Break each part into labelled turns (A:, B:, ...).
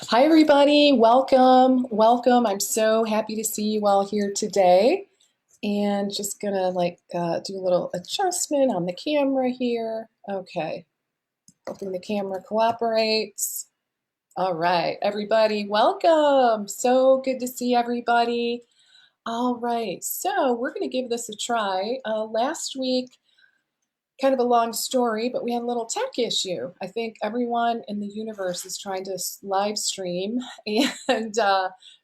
A: Hi, everybody. Welcome. Welcome. I'm so happy to see you all here today. And just gonna do a little adjustment on the camera here. Okay. Hoping the camera cooperates. All right, everybody, welcome. So good to see everybody. All right, so we're gonna give this a try. Last week, kind of a long story, but we had a little tech issue. I think everyone in the universe is trying to live stream, and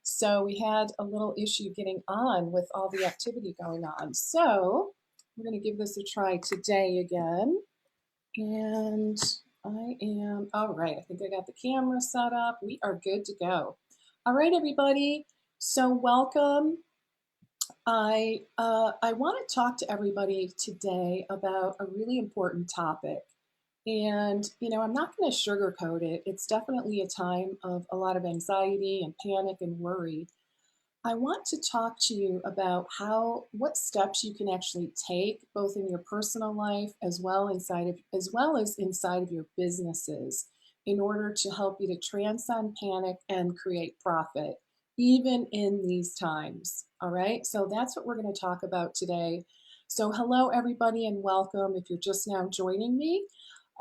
A: so we had a little issue getting on with all the activity going on. So we're going to give this a try today again. And I am all right. I think I got the camera set up. We are good to go. All right, everybody. So welcome. I want to talk to everybody today about a really important topic. And, I'm not going to sugarcoat it. It's definitely a time of a lot of anxiety and panic and worry. I want to talk to you about what steps you can actually take both in your personal life as well as inside of your businesses in order to help you to transcend panic and create profit even in these times. All right? So that's what we're going to talk about today. So hello everybody and welcome if you're just now joining me.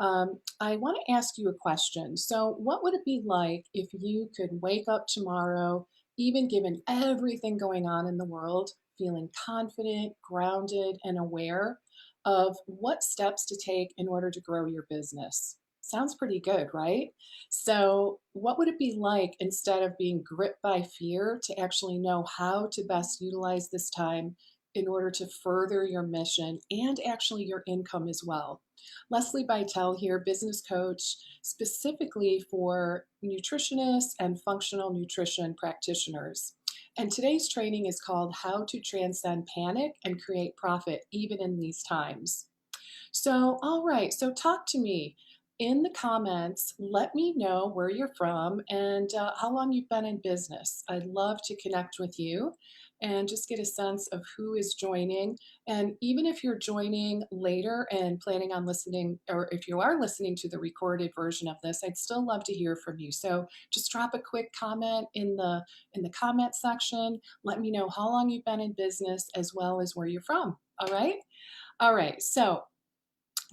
A: I want to ask you a question. So, what would it be like if you could wake up tomorrow, even given everything going on in the world, feeling confident, grounded, and aware of what steps to take in order to grow your business? Sounds pretty good, right? So, what would it be like instead of being gripped by fear to actually know how to best utilize this time in order to further your mission and actually your income as well? Lesli Bitel here, business coach, specifically for nutritionists and functional nutrition practitioners. And today's training is called How to Transcend Panic and Create Profit Even in These Times. So, all right, so talk to me in the comments. Let me know where you're from and how long you've been in business. I'd love to connect with you and just get a sense of who is joining. And even if you're joining later and planning on listening, or if you are listening to the recorded version of this, I'd still love to hear from you. So just drop a quick comment in the comment section. Let me know how long you've been in business as well as where you're from. All right. All right. So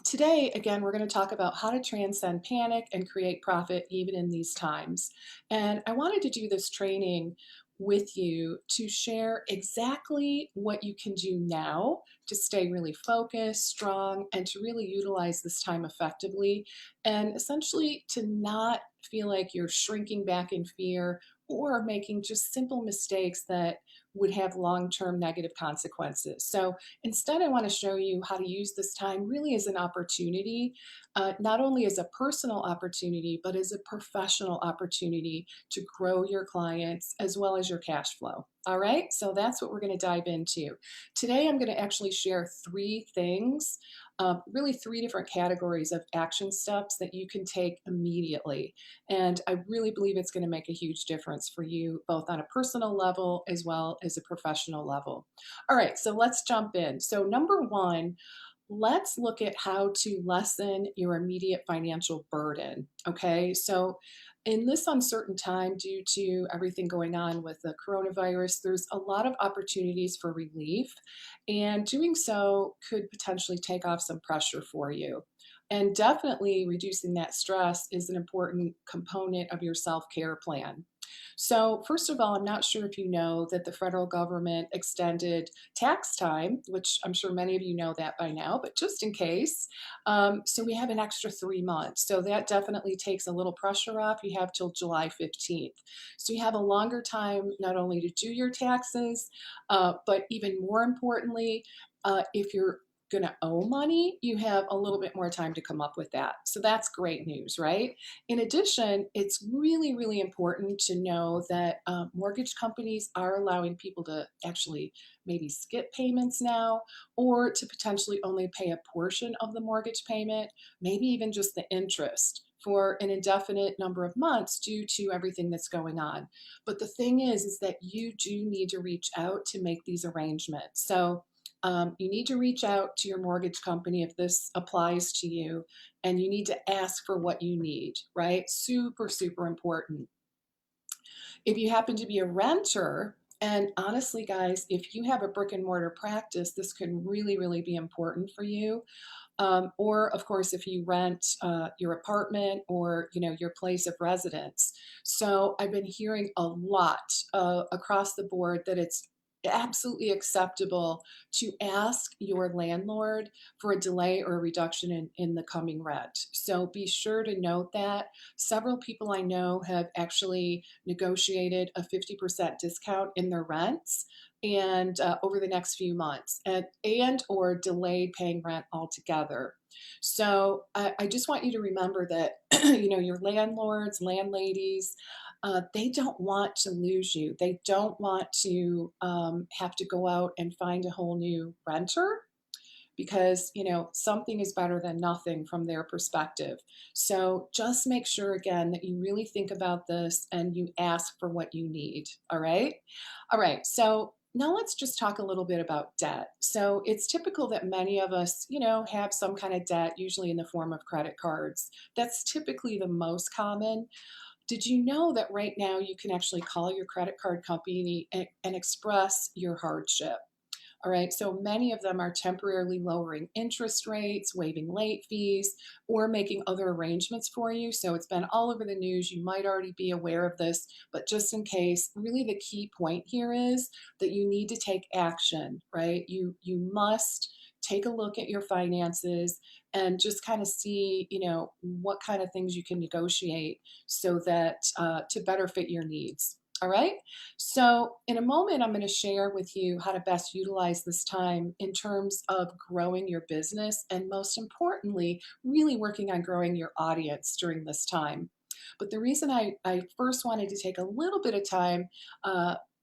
A: today, again, we're going to talk about how to transcend panic and create profit even in these times. And I wanted to do this training with you to share exactly what you can do now to stay really focused, strong, and to really utilize this time effectively, and essentially to not feel like you're shrinking back in fear or making just simple mistakes that would have long-term negative consequences. So instead, I want to show you how to use this time really as an opportunity, not only as a personal opportunity, but as a professional opportunity to grow your clients as well as your cash flow. All right, so that's what we're going to dive into. Today, I'm going to actually share three things, really three different categories of action steps that you can take immediately. And I really believe it's going to make a huge difference for you, both on a personal level as well as a professional level. All right, so let's jump in. So, number one, let's look at how to lessen your immediate financial burden. Okay, so in this uncertain time, due to everything going on with the coronavirus, there's a lot of opportunities for relief, and doing so could potentially take off some pressure for you. And definitely reducing that stress is an important component of your self care plan. So, first of all, I'm not sure if you know that the federal government extended tax time, which I'm sure many of you know that by now, but just in case. So, we have an extra 3 months. So, that definitely takes a little pressure off. You have till July 15th. So, you have a longer time not only to do your taxes, but even more importantly, if you're going to owe money, you have a little bit more time to come up with that. So that's great news, right? In addition, it's really, really important to know that mortgage companies are allowing people to actually maybe skip payments now or to potentially only pay a portion of the mortgage payment, maybe even just the interest for an indefinite number of months due to everything that's going on. But the thing is that you do need to reach out to make these arrangements. So you need to reach out to your mortgage company if this applies to you, and you need to ask for what you need, right? Super, super important. If you happen to be a renter, and honestly, guys, if you have a brick and mortar practice, this can really, really be important for you. Or of course, if you rent your apartment or your place of residence. So I've been hearing a lot across the board that it's absolutely acceptable to ask your landlord for a delay or a reduction in the coming rent. So be sure to note that. Several people I know have actually negotiated a 50% discount in their rents and over the next few months, and or delayed paying rent altogether. So I just want you to remember that your landlords, landladies, they don't want to lose you. They don't want to have to go out and find a whole new renter because something is better than nothing from their perspective. So just make sure again that you really think about this and you ask for what you need. All right, so now let's just talk a little bit about debt. So it's typical that many of us have some kind of debt, usually in the form of credit cards. That's typically the most common. Did you know that right now you can actually call your credit card company and express your hardship? All right, so many of them are temporarily lowering interest rates, waiving late fees, or making other arrangements for you. So it's been all over the news. You might already be aware of this, but just in case, really the key point here is that you need to take action, right? You must take a look at your finances and just kind of see, what kind of things you can negotiate so that to better fit your needs. All right. So, in a moment, I'm going to share with you how to best utilize this time in terms of growing your business and, most importantly, really working on growing your audience during this time. But the reason I first wanted to take a little bit of time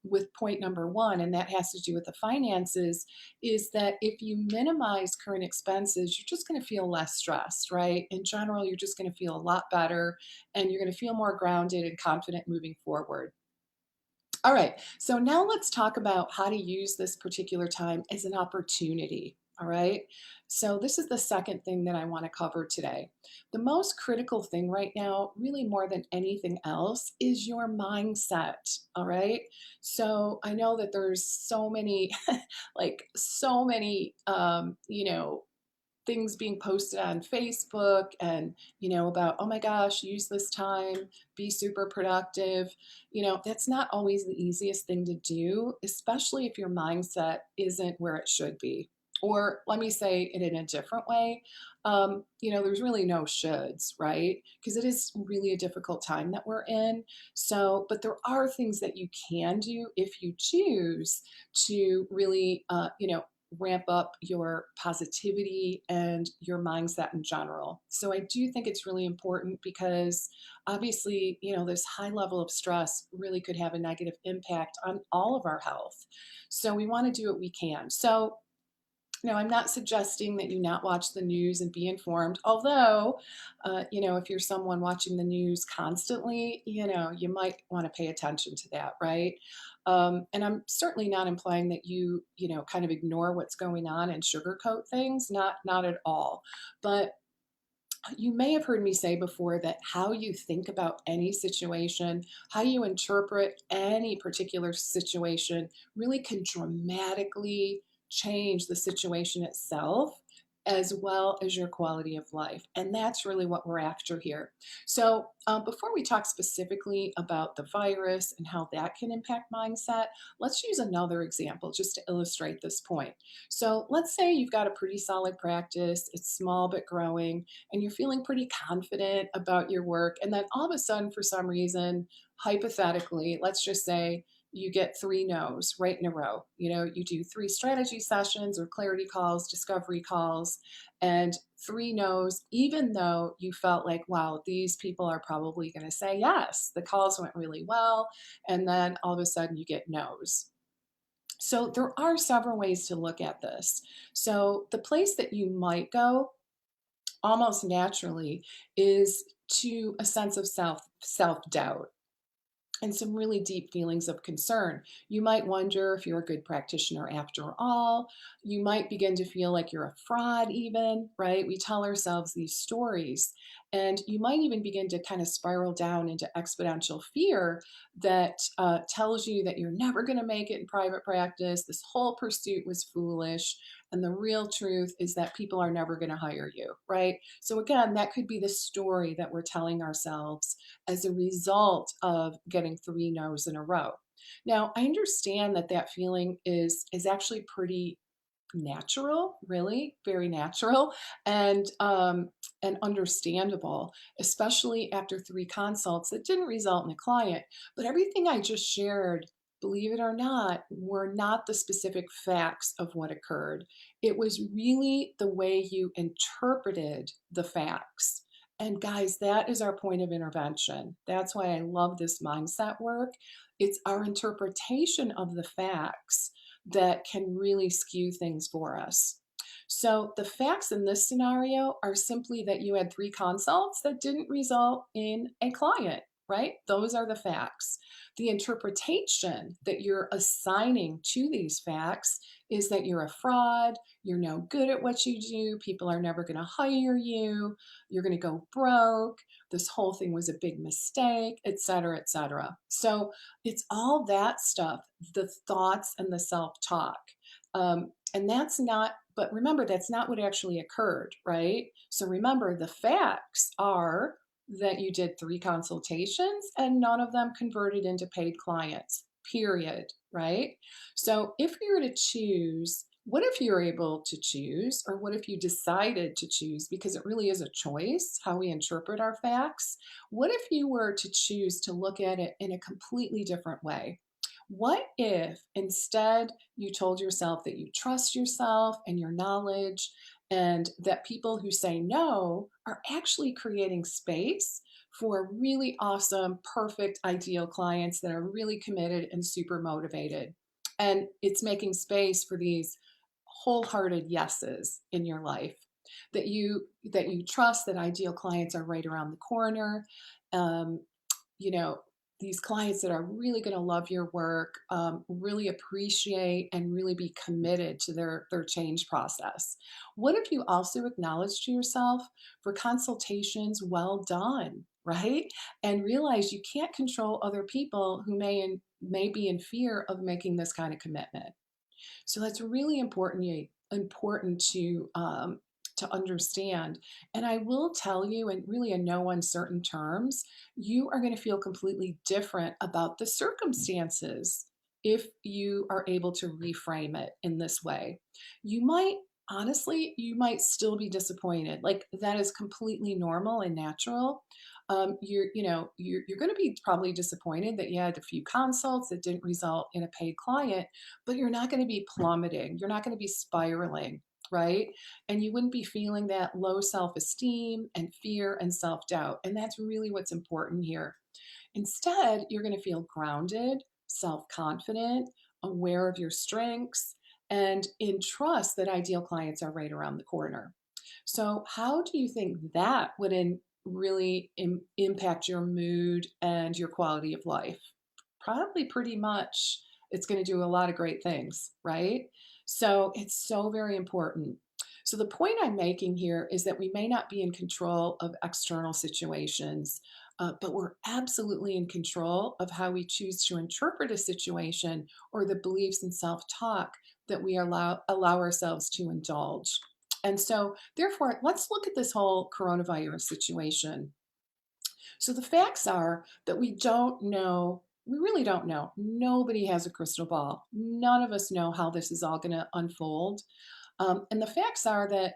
A: with point number one, and that has to do with the finances, is that if you minimize current expenses, you're just going to feel less stressed, right? In general, you're just going to feel a lot better and you're going to feel more grounded and confident moving forward. All right, so now let's talk about how to use this particular time as an opportunity. All right, so this is the second thing that I want to cover today. The most critical thing right now, really more than anything else, is your mindset. All right, so I know that there's so many, like so many, things being posted on Facebook and, about, oh my gosh, use this time, be super productive. That's not always the easiest thing to do, especially if your mindset isn't where it should be. Or let me say it in a different way. There's really no shoulds, right? Because it is really a difficult time that we're in. So, but there are things that you can do if you choose to really, ramp up your positivity and your mindset in general. So I do think it's really important because obviously, this high level of stress really could have a negative impact on all of our health. So we want to do what we can. So I'm not suggesting that you not watch the news and be informed, although, if you're someone watching the news constantly, you might want to pay attention to that, right? And I'm certainly not implying that you kind of ignore what's going on and sugarcoat things, not at all. But you may have heard me say before that how you think about any situation, how you interpret any particular situation really can dramatically change the situation itself as well as your quality of life. And that's really what we're after here. So, before we talk specifically about the virus and how that can impact mindset, let's use another example just to illustrate this point. So, let's say you've got a pretty solid practice, it's small but growing, and you're feeling pretty confident about your work. And then all of a sudden, for some reason, hypothetically, let's just say you get three no's right in a row. You do three strategy sessions or clarity calls, discovery calls, and three no's, even though you felt like, wow, these people are probably going to say yes. The calls went really well. And then all of a sudden, you get no's. So there are several ways to look at this. So the place that you might go almost naturally is to a sense of self doubt. and some really deep feelings of concern. You might wonder if you're a good practitioner after all. You might begin to feel like you're a fraud, even, right? We tell ourselves these stories. And you might even begin to kind of spiral down into exponential fear that tells you that you're never going to make it in private practice. This whole pursuit was foolish. And the real truth is that people are never going to hire you, right? So, again, that could be the story that we're telling ourselves as a result of getting three no's in a row. Now, I understand that that feeling is actually pretty natural, really, very natural, and understandable, especially after three consults that didn't result in a client. But everything I just shared, believe it or not, were not the specific facts of what occurred. It was really the way you interpreted the facts. And guys, that is our point of intervention. That's why I love this mindset work. It's our interpretation of the facts that can really skew things for us. So, the facts in this scenario are simply that you had three consults that didn't result in a client, right? Those are the facts. The interpretation that you're assigning to these facts is that you're a fraud, you're no good at what you do, people are never going to hire you, you're going to go broke, this whole thing was a big mistake, et cetera, et cetera. So, it's all that stuff, the thoughts and the self-talk. And that's not, but remember, that's not what actually occurred, right? So remember, the facts are that you did three consultations and none of them converted into paid clients, period, right? So if you were to choose, what if you're able to choose, or what if you decided to choose, because it really is a choice how we interpret our facts? What if you were to choose to look at it in a completely different way? What if instead you told yourself that you trust yourself and your knowledge, and that people who say no are actually creating space for really awesome, perfect, ideal clients that are really committed and super motivated? And it's making space for these wholehearted yeses in your life, that you trust that ideal clients are right around the corner. Um, you know, these clients that are really going to love your work, really appreciate and really be committed to their change process. What if you also acknowledge to yourself for consultations well done, right? And realize you can't control other people who may be in fear of making this kind of commitment. So that's really important to understand. And I will tell you, and really in no uncertain terms, you are going to feel completely different about the circumstances if you are able to reframe it in this way. You might honestly, you might still be disappointed. Like, that is completely normal and natural. You're going to be probably disappointed that you had a few consults that didn't result in a paid client, but you're not going to be plummeting. You're not going to be spiraling, right? And you wouldn't be feeling that low self esteem and fear and self doubt. And that's really what's important here. Instead, you're going to feel grounded, self confident, aware of your strengths, and in trust that ideal clients are right around the corner. So, how do you think that would really impact your mood and your quality of life? Probably pretty much. It's going to do a lot of great things, right? So it's so very important. So the point I'm making here is that we may not be in control of external situations, but we're absolutely in control of how we choose to interpret a situation or the beliefs and self-talk that we allow ourselves to indulge. And so, therefore, let's look at this whole coronavirus situation. So the facts are that we don't know. We really don't know. Nobody has a crystal ball. None of us know how this is all going to unfold. And the facts are that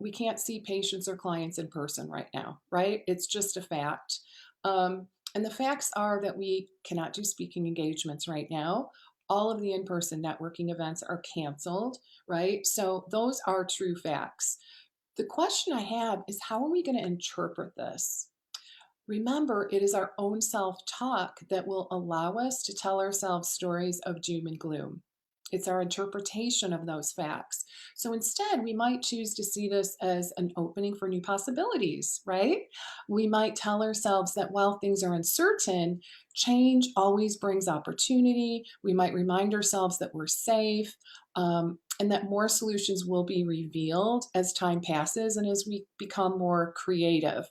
A: we can't see patients or clients in person right now, right? It's just a fact. And the facts are that we cannot do speaking engagements right now. All of the in person networking events are canceled, right? So those are true facts. The question I have is, how are we going to interpret this? Remember, it is our own self talk that will allow us to tell ourselves stories of doom and gloom. It's our interpretation of those facts. So instead, we might choose to see this as an opening for new possibilities, right? We might tell ourselves that while things are uncertain, change always brings opportunity. We might remind ourselves that we're safe, and that more solutions will be revealed as time passes and as we become more creative.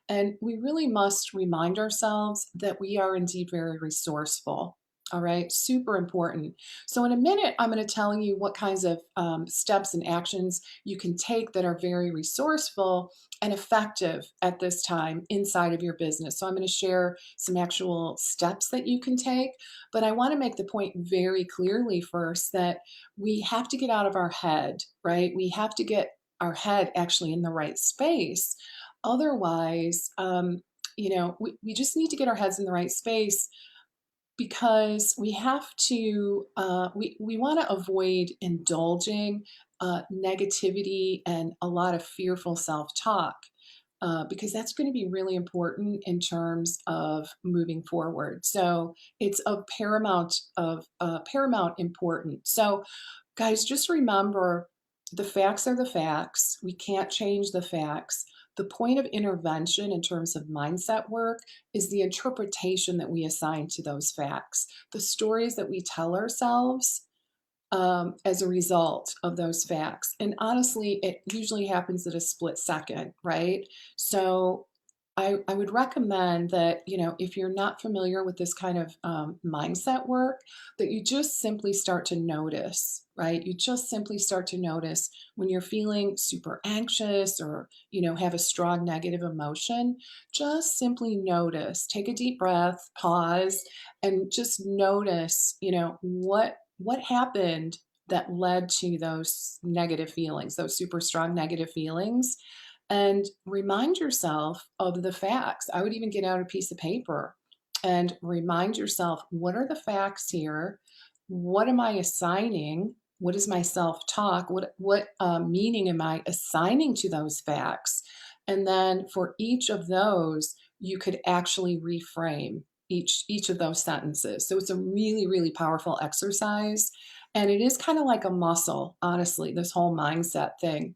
A: And we really must remind ourselves that we are indeed very resourceful. All right, super important. So, in a minute, I'm going to tell you what kinds of steps and actions you can take that are very resourceful and effective at this time inside of your business. So, I'm going to share some actual steps that you can take, but I want to make the point very clearly first that we have to get out of our head, right? We have to get our head actually in the right space. Otherwise, we just need to get our heads in the right space because we have to we want to avoid indulging negativity and a lot of fearful self-talk, because that's going to be really important in terms of moving forward. So it's of paramount importance. So guys, just remember, the facts are the facts. We can't change the facts. The point of intervention in terms of mindset work is the interpretation that we assign to those facts, the stories that we tell ourselves as a result of those facts. And honestly, it usually happens at a split second, right? So I would recommend that, if you're not familiar with this kind of mindset work, that you just simply start to notice, right? You just simply start to notice when you're feeling super anxious or, have a strong negative emotion. Just simply notice, take a deep breath, pause, and just notice, what happened that led to those negative feelings, those super strong negative feelings, and remind yourself of the facts. I would even get out a piece of paper and remind yourself, what are the facts here? What am I assigning? What is my self-talk? What meaning am I assigning to those facts? And then for each of those, you could actually reframe each of those sentences. So it's a really, really powerful exercise. And it is kind of like a muscle, honestly, this whole mindset thing.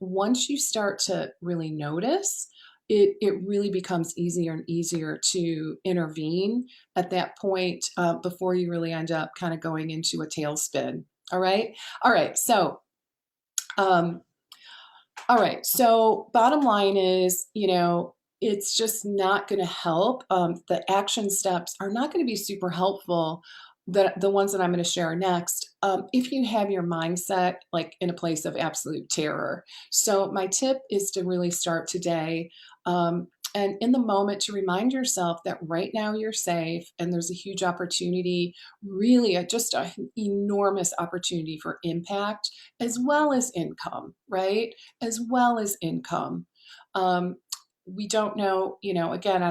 A: Once you start to really notice, it really becomes easier and easier to intervene at that point, before you really end up kind of going into a tailspin. All right. All right. Um, bottom line is, it's just not going to help. The action steps are not going to be super helpful. The ones that I'm going to share next, if you have your mindset like in a place of absolute terror. So my tip is to really start today. And in the moment, to remind yourself that right now you're safe and there's a huge opportunity, really just an enormous opportunity for impact as well as income, right? As well as income. Um, we don't know, again,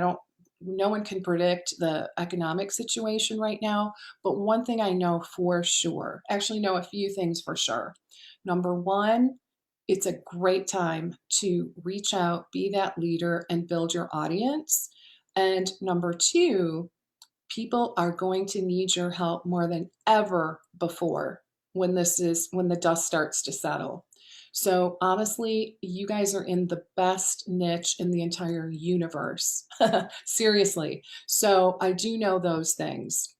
A: no one can predict the economic situation right now, but one thing I know for sure, actually know a few things for sure. Number one, it's a great time to reach out, be that leader, and build your audience. And number two, people are going to need your help more than ever before when the dust starts to settle. So honestly, you guys are in the best niche in the entire universe. Seriously. So I do know those things.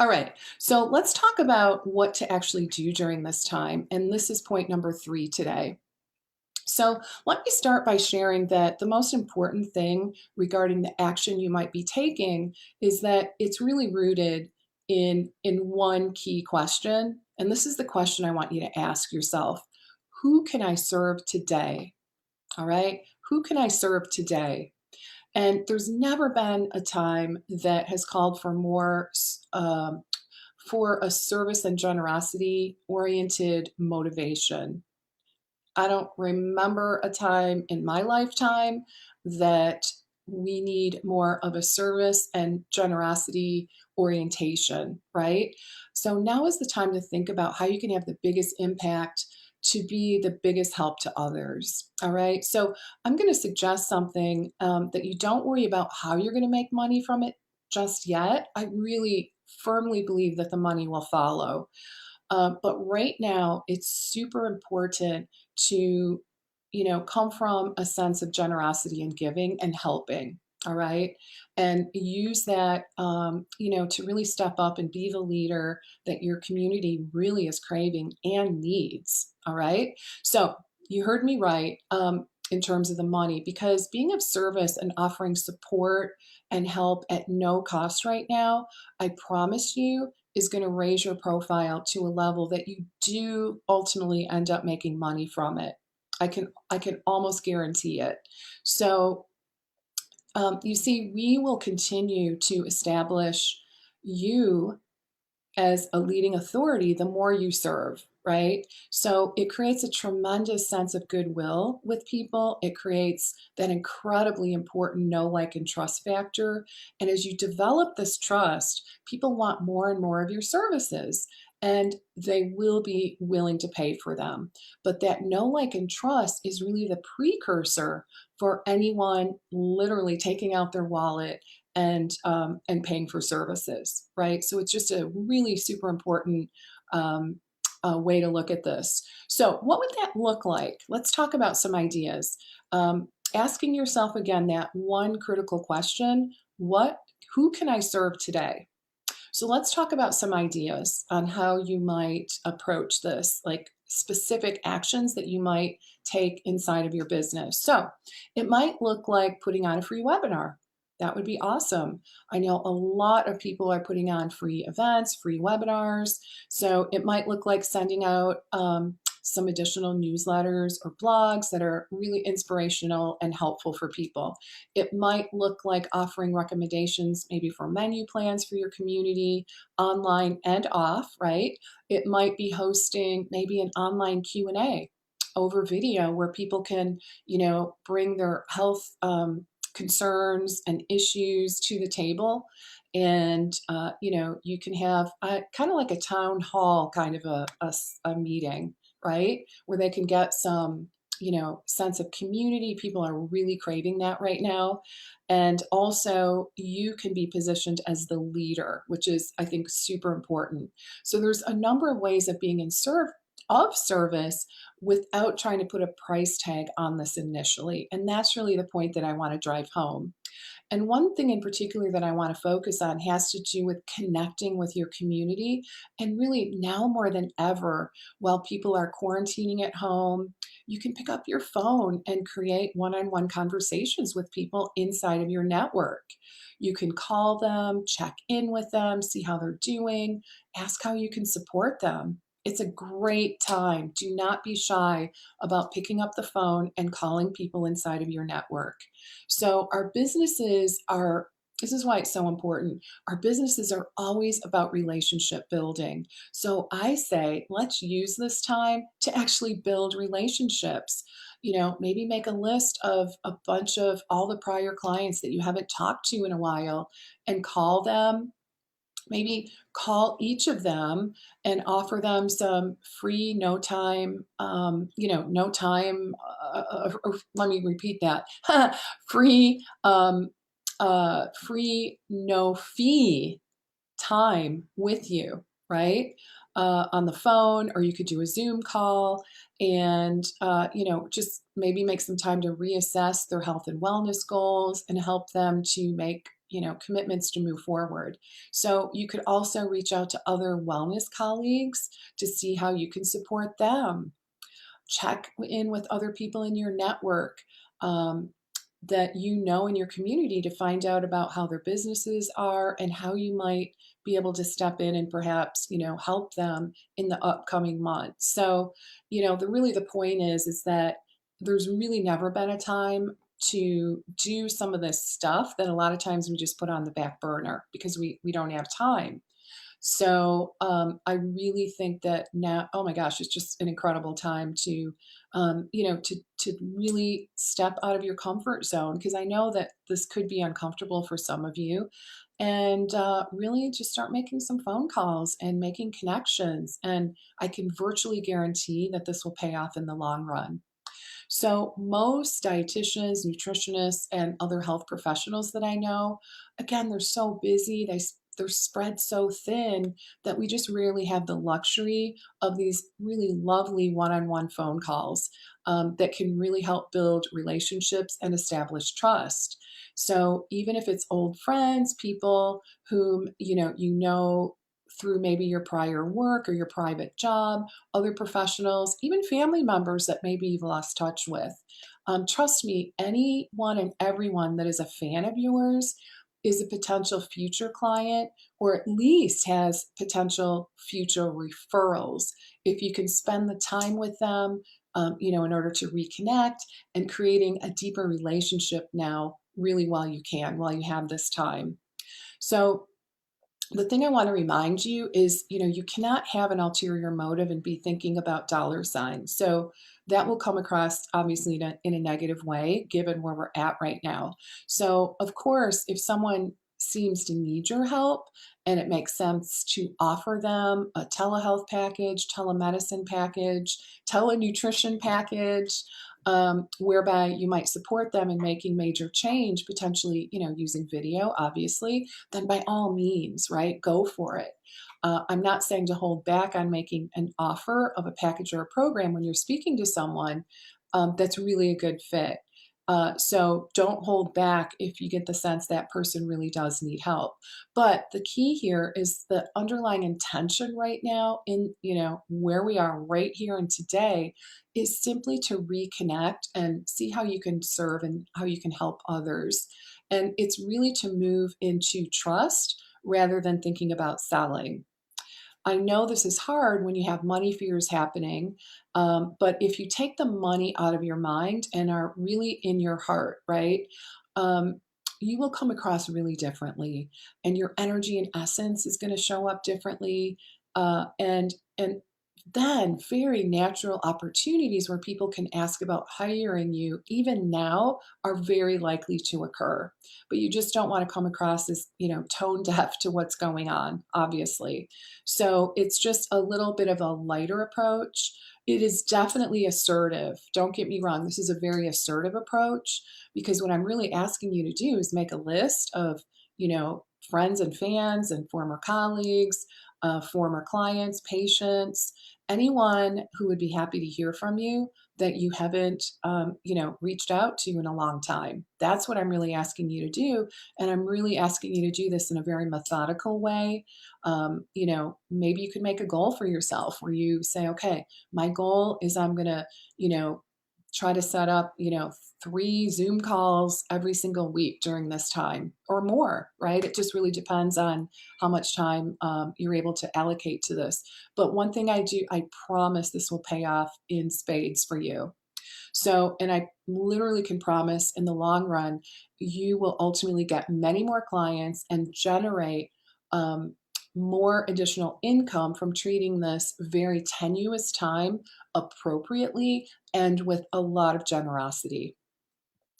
A: All right. So let's talk about what to actually do during this time. And this is point number 3 today. So let me start by sharing that the most important thing regarding the action you might be taking is that it's really rooted in one key question. And this is the question I want you to ask yourself. Who can I serve today? All right. Who can I serve today? And there's never been a time that has called for more for a service and generosity oriented motivation. I don't remember a time in my lifetime that we need more of a service and generosity orientation, right? So now is the time to think about how you can have the biggest impact to be the biggest help to others. All right. So I'm going to suggest something, that you don't worry about how you're going to make money from it just yet. I really firmly believe that the money will follow. But right now, it's super important to, come from a sense of generosity and giving and helping. All right. And use that, to really step up and be the leader that your community really is craving and needs. All right. So you heard me right, in terms of the money, because being of service and offering support and help at no cost right now, I promise you, is going to raise your profile to a level that you do ultimately end up making money from it. I can almost guarantee it. So, you see, we will continue to establish you as a leading authority the more you serve, right? So it creates a tremendous sense of goodwill with people. It creates that incredibly important know, like, and trust factor. And as you develop this trust, people want more and more of your services. And they will be willing to pay for them. But that know, like, and trust is really the precursor for anyone literally taking out their wallet and paying for services, right? So it's just a really super important um, way to look at this. So what would that look like? Let's talk about some ideas. Asking yourself again that one critical question: what, who can I serve today? So let's talk about some ideas on how you might approach this, like specific actions that you might take inside of your business. So it might look like putting on a free webinar. That would be awesome. I know a lot of people are putting on free events, free webinars. So it might look like sending out some additional newsletters or blogs that are really inspirational and helpful for people. It might look like offering recommendations maybe for menu plans for your community, online and off, right? It might be hosting maybe an online Q&A over video where people can, bring their health concerns and issues to the table. And, you can have kind of like a town hall kind of a meeting, right? Where they can get some, sense of community. People are really craving that right now. And also, you can be positioned as the leader, which is, I think, super important. So there's a number of ways of being of service without trying to put a price tag on this initially. And that's really the point that I want to drive home. And one thing in particular that I want to focus on has to do with connecting with your community. And really, now more than ever, while people are quarantining at home, you can pick up your phone and create one on one conversations with people inside of your network. You can call them, check in with them, see how they're doing, ask how you can support them. It's a great time. Do not be shy about picking up the phone and calling people inside of your network. So our businesses are, this is why it's so important. Our businesses are always about relationship building. So I say, let's use this time to actually build relationships. Maybe make a list of a bunch of all the prior clients that you haven't talked to in a while and call them. Maybe call each of them and offer them some free, no time, no time, or let me repeat that, free, free, no fee time with you, right? On the phone, or you could do a Zoom call and, just maybe make some time to reassess their health and wellness goals and help them to make, commitments to move forward. So you could also reach out to other wellness colleagues to see how you can support them. Check in with other people in your network. That in your community to find out about how their businesses are and how you might be able to step in and perhaps help them in the upcoming months. So the point is that there's really never been a time to do some of this stuff that a lot of times we just put on the back burner because we don't have time. So I really think that now, oh my gosh, it's just an incredible time to, to really step out of your comfort zone, because I know that this could be uncomfortable for some of you, and really just start making some phone calls and making connections. And I can virtually guarantee that this will pay off in the long run. So, most dietitians, nutritionists, and other health professionals that I know, again, they're so busy. they're spread so thin that we just rarely have the luxury of these really lovely one-on-one phone calls that can really help build relationships and establish trust. So even if it's old friends, people whom you know through maybe your prior work or your private job, other professionals, even family members that maybe you've lost touch with. Trust me, anyone and everyone that is a fan of yours is a potential future client or at least has potential future referrals if you can spend the time with them, in order to reconnect and creating a deeper relationship now, really, while you have this time. So, the thing I want to remind you is, you cannot have an ulterior motive and be thinking about dollar signs. So that will come across obviously in a negative way, given where we're at right now. So, of course, if someone seems to need your help and it makes sense to offer them a telehealth package, telemedicine package, telenutrition package, whereby you might support them in making major change, potentially, using video, obviously, then by all means, right, go for it. I'm not saying to hold back on making an offer of a package or a program when you're speaking to someone that's really a good fit. So don't hold back if you get the sense that person really does need help. But the key here is the underlying intention right now in, where we are right here and today is simply to reconnect and see how you can serve and how you can help others. And it's really to move into trust rather than thinking about selling. I know this is hard when you have money fears happening, but if you take the money out of your mind and are really in your heart, right? Um, you will come across really differently, and your energy and essence is going to show up differently, and then very natural opportunities where people can ask about hiring you, even now, are very likely to occur. But you just don't want to come across as tone deaf to what's going on, obviously. So it's just a little bit of a lighter approach. It is definitely assertive. Don't get me wrong. This is a very assertive approach because what I'm really asking you to do is make a list of, friends and fans and former colleagues, former clients, patients, anyone who would be happy to hear from you that you haven't, reached out to in a long time. That's what I'm really asking you to do. And I'm really asking you to do this in a very methodical way. Maybe you can make a goal for yourself where you say, okay, my goal is I'm going to, you know, try to set up, 3 Zoom calls every single week during this time or more, right? It just really depends on how much time you're able to allocate to this. But one thing I do, I promise this will pay off in spades for you. So, and I literally can promise in the long run, you will ultimately get many more clients and generate um, more additional income from treating this very tenuous time appropriately and with a lot of generosity.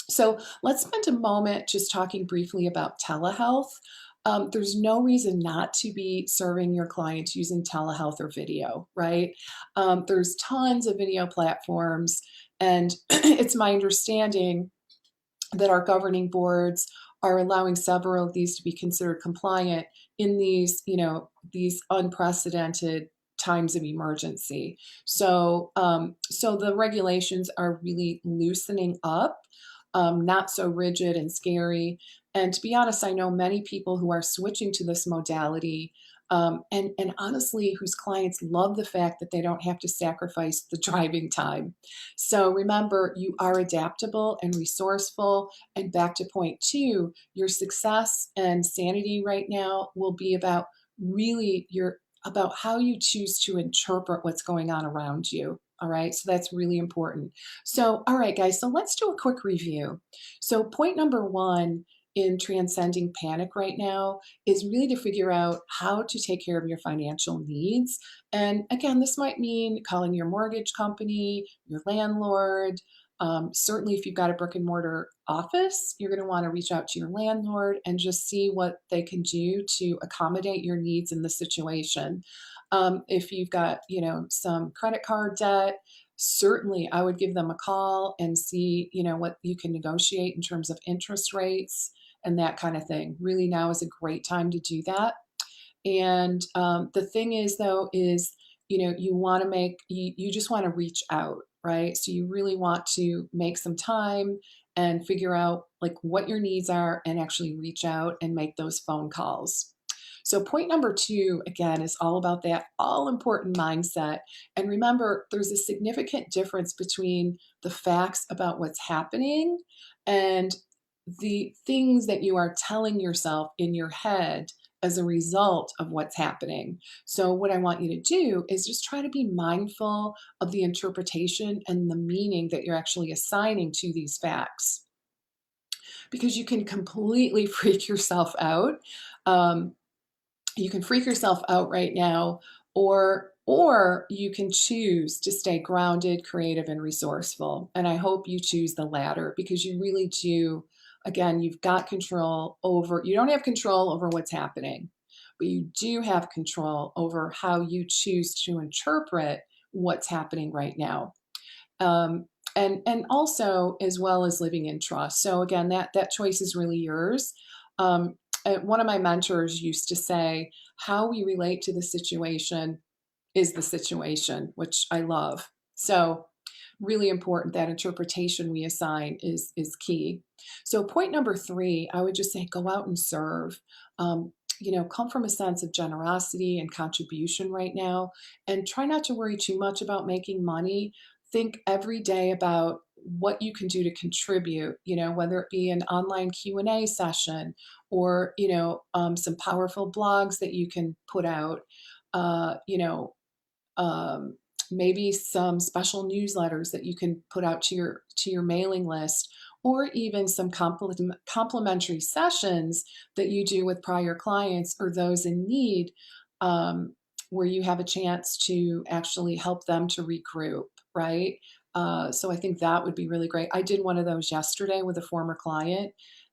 A: So let's spend a moment just talking briefly about telehealth. There's no reason not to be serving your clients using telehealth or video, right? There's tons of video platforms, and it's my understanding that our governing boards are allowing several of these to be considered compliant in these unprecedented times of emergency. So the regulations are really loosening up, not so rigid and scary. And to be honest, I know many people who are switching to this modality, and honestly, whose clients love the fact that they don't have to sacrifice the driving time. So remember, you are adaptable and resourceful. And back to point two, your success and sanity right now will be about really your about how you choose to interpret what's going on around you. All right. So that's really important. So, all right, guys. So let's do a quick review. So, point number one in transcending panic right now is really to figure out how to take care of your financial needs. And again, this might mean calling your mortgage company, your landlord. Certainly, if you've got a brick and mortar office, you're going to want to reach out to your landlord and just see what they can do to accommodate your needs in the situation. If you've got, some credit card debt, certainly I would give them a call and see, what you can negotiate in terms of interest rates and that kind of thing. Really, now is a great time to do that. And the thing is, though, is, you want to you just want to reach out, right? So you really want to make some time and figure out like what your needs are and actually reach out and make those phone calls. So point number two, again, is all about that all important mindset. And remember, there's a significant difference between the facts about what's happening and the things that you are telling yourself in your head as a result of what's happening. So, what I want you to do is just try to be mindful of the interpretation and the meaning that you're actually assigning to these facts, because you can completely freak yourself out. Um, you can freak yourself out right now, or you can choose to stay grounded, creative, and resourceful. And I hope you choose the latter, because you really do. Again, you've got control over, you don't have control over what's happening, but you do have control over how you choose to interpret what's happening right now. um, and also as well as living in trust. So again, that choice is really yours. One of my mentors used to say, "How we relate to the situation is the situation," which I love. So really important, that interpretation we assign is key. So point number three, I would just say go out and serve. Come from a sense of generosity and contribution right now, and try not to worry too much about making money. Think every day about what you can do to contribute, whether it be an online Q&A session, or some powerful blogs that you can put out, uh, you know um, maybe some special newsletters that you can put out to your mailing list, or even some complimentary sessions that you do with prior clients or those in need, um, where you have a chance to actually help them to regroup, right? So I think that would be really great. I did one of those yesterday with a former client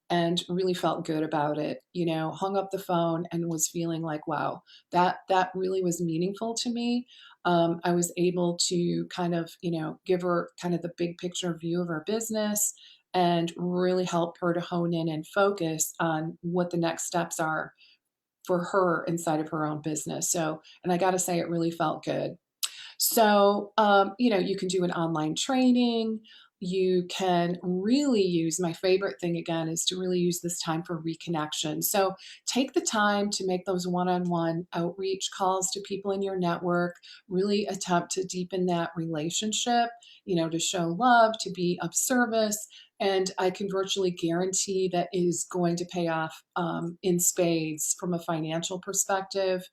A: and really felt good about it. Hung up the phone and was feeling like, wow, that really was meaningful to me. I was able to kind of, give her kind of the big picture view of our business and really help her to hone in and focus on what the next steps are for her inside of her own business. So, and I got to say, it really felt good. So, you can do an online training. You can really use, my favorite thing again is to really use this time for reconnection. So, take the time to make those one on one outreach calls to people in your network, really attempt to deepen that relationship, to show love, to be of service. And I can virtually guarantee that is going to pay off in spades from a financial perspective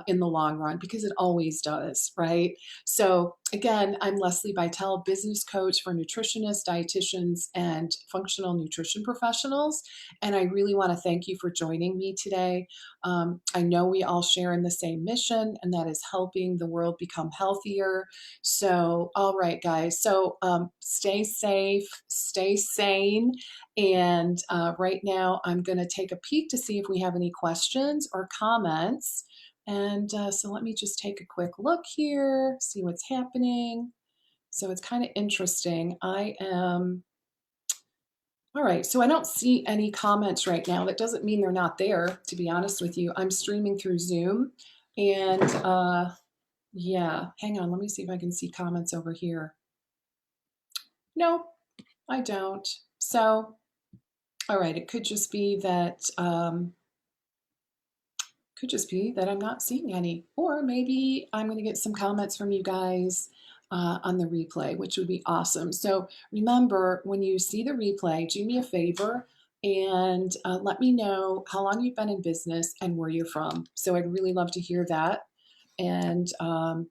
A: in the long run, because it always does, right? So, again, I'm Lesli Bitel, business coach for nutritionists, dietitians, and functional nutrition professionals. And I really want to thank you for joining me today. I know we all share in the same mission, and that is helping the world become healthier. So, all right, guys. So, stay safe, stay sane. And right now, I'm going to take a peek to see if we have any questions or comments. And so let me just take a quick look here, see what's happening. So it's kind of interesting. All right, so I don't see any comments right now. That doesn't mean they're not there, to be honest with you. I'm streaming through Zoom. And yeah, hang on, let me see if I can see comments over here. No, I don't. So, all right, it could just be that I'm not seeing any, or maybe I'm going to get some comments from you guys on the replay, which would be awesome. So remember, when you see the replay, do me a favor and let me know how long you've been in business and where you're from. So I'd really love to hear that. And I'd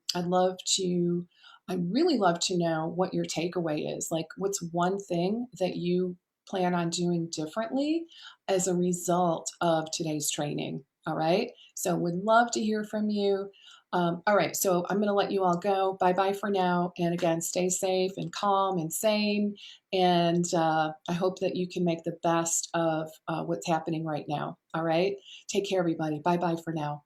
A: really love to know what your takeaway is. Like, what's one thing that you plan on doing differently as a result of today's training? All right. So, would love to hear from you. All right. So, I'm going to let you all go. Bye bye for now. And again, stay safe and calm and sane. And I hope that you can make the best of what's happening right now. All right. Take care, everybody. Bye bye for now.